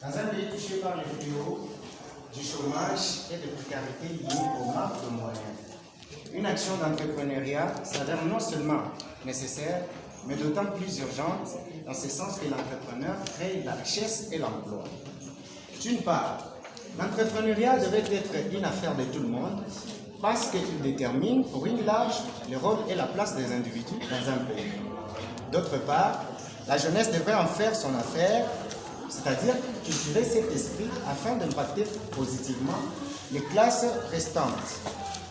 Dans un pays touché par les fléaux du chômage et de précarité liés au manque de moyens, une action d'entrepreneuriat s'avère non seulement nécessaire, mais d'autant plus urgente dans ce sens que l'entrepreneur crée la richesse et l'emploi. D'une part, l'entrepreneuriat devait être une affaire de tout le monde parce qu'il détermine pour une large le rôle et la place des individus dans un pays. D'autre part, la jeunesse devrait en faire son affaire, c'est-à-dire cultiver cet esprit afin d'impacter positivement les classes restantes.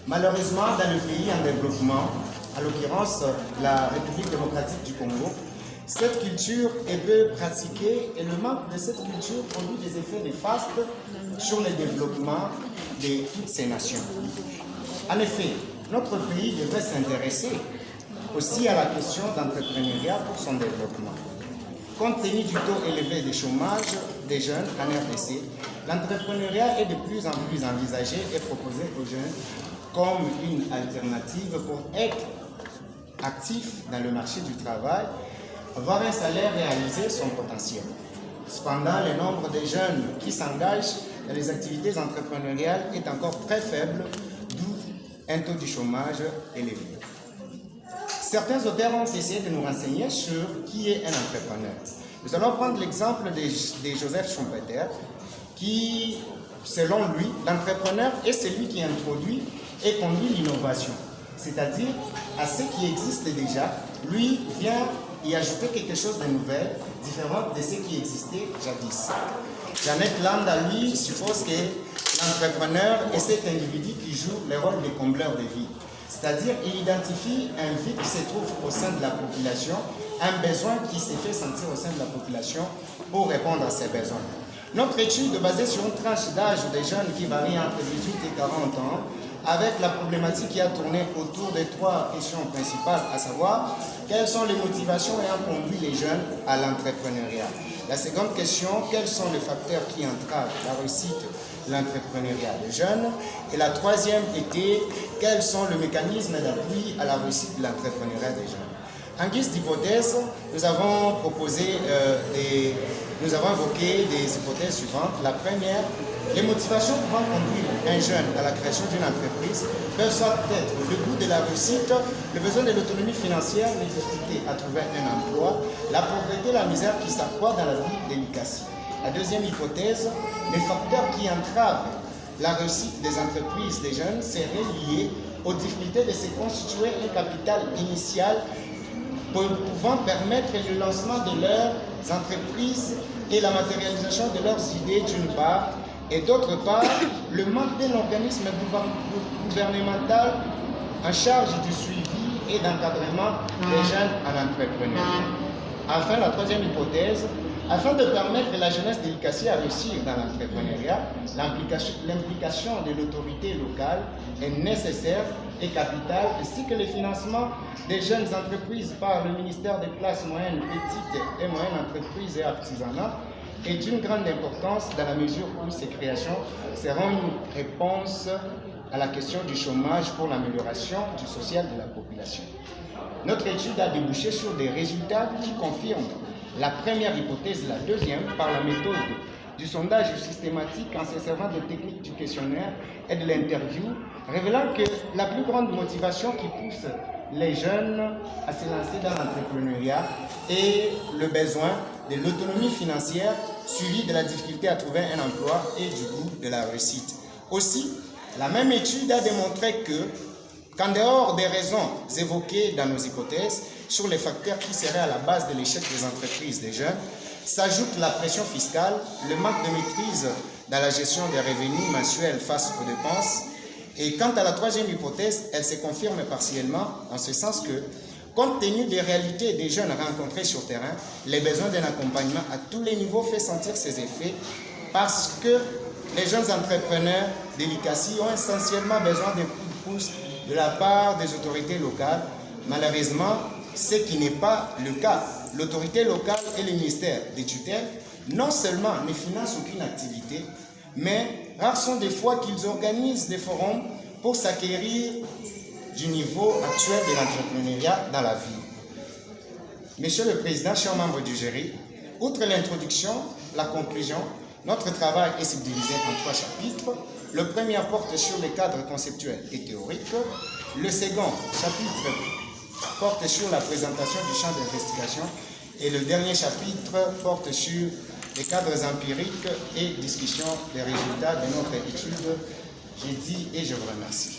Malheureusement, dans le pays en développement, à l'occurrence la République démocratique du Congo, cette culture est peu pratiquée et le manque de cette culture produit des effets néfastes sur le développement de toutes ces nations. En effet, notre pays devrait s'intéresser aussi à la question d'entrepreneuriat pour son développement. Compte tenu du taux élevé de chômage des jeunes en RDC, l'entrepreneuriat est de plus en plus envisagé et proposé aux jeunes comme une alternative pour être actif dans le marché du travail, avoir un salaire et réaliser son potentiel. Cependant, le nombre de jeunes qui s'engagent dans les activités entrepreneuriales est encore très faible, d'où un taux du chômage élevé. Certains auteurs ont essayé de nous renseigner sur qui est un entrepreneur. Nous allons prendre l'exemple de Joseph Schumpeter, qui, selon lui, l'entrepreneur est celui qui introduit et conduit l'innovation, c'est-à-dire à ce qui existe déjà, lui vient y ajouter quelque chose de nouvel, différent de ce qui existait jadis. Janet Land, lui, suppose que l'entrepreneur est cet individu qui joue le rôle de combleur de vide. C'est-à-dire, il identifie un vide qui se trouve au sein de la population, un besoin qui s'est fait sentir au sein de la population pour répondre à ces besoins. Notre étude, basée sur une tranche d'âge des jeunes qui varie entre 18 et 40 ans, avec la problématique qui a tourné autour des trois questions principales, à savoir, quelles sont les motivations ayant conduit les jeunes à l'entrepreneuriat? La seconde question, quels sont les facteurs qui entravent la réussite de l'entrepreneuriat des jeunes? Et la troisième était, quels sont les mécanismes d'appui à la réussite de l'entrepreneuriat des jeunes? En guise d'hypothèse, nous avons évoqué des hypothèses suivantes. La première, les motivations pouvant conduire un jeune à la création d'une entreprise peuvent soit être le goût de la réussite, le besoin de l'autonomie financière, les difficultés à trouver un emploi, la pauvreté, la misère qui s'accroît dans la vie délicate. La deuxième hypothèse, les facteurs qui entravent la réussite des entreprises des jeunes seraient liés aux difficultés de se constituer un capital initial pouvant permettre le lancement de leurs entreprises et la matérialisation de leurs idées d'une part, et d'autre part, le manque d'un organisme gouvernemental en charge du suivi et d'encadrement des jeunes en entrepreneuriat. Enfin, la troisième hypothèse, afin de permettre la jeunesse de l'ICACI à réussir dans l'entrepreneuriat, l'implication de l'autorité locale est nécessaire et capitale, ainsi que le financement des jeunes entreprises par le ministère des classes moyennes, petites et moyennes entreprises et artisanat est d'une grande importance dans la mesure où ces créations seront une réponse à la question du chômage pour l'amélioration du social de la population. Notre étude a débouché sur des résultats qui confirment la première hypothèse, la deuxième, par la méthode du sondage systématique en se servant des techniques du questionnaire et de l'interview, révélant que la plus grande motivation qui pousse les jeunes à se lancer dans l'entrepreneuriat est le besoin de l'autonomie financière suivi de la difficulté à trouver un emploi et du goût de la réussite. Aussi, la même étude a démontré qu'en dehors des raisons évoquées dans nos hypothèses sur les facteurs qui seraient à la base de l'échec des entreprises des jeunes, s'ajoute la pression fiscale, le manque de maîtrise dans la gestion des revenus mensuels face aux dépenses. Et quant à la troisième hypothèse, elle se confirme partiellement en ce sens que, compte tenu des réalités des jeunes rencontrés sur terrain, les besoins d'un accompagnement à tous les niveaux fait sentir ses effets parce que les jeunes entrepreneurs de l'ICACI ont essentiellement besoin d'un coup de pouce de la part des autorités locales. Malheureusement, ce qui n'est pas le cas. L'autorité locale et le ministère des tutelles non seulement ne financent aucune activité, mais rares sont des fois qu'ils organisent des forums pour s'acquérir du niveau actuel de l'entrepreneuriat dans la vie. Monsieur le Président, chers membres du jury, outre l'introduction, la conclusion, Notre travail est subdivisé en 3 chapitres. Le premier porte sur les cadres conceptuels et théoriques. Le second chapitre porte sur la présentation du champ d'investigation. Et le dernier chapitre porte sur les cadres empiriques et discussion des résultats de notre étude. J'ai dit et je vous remercie.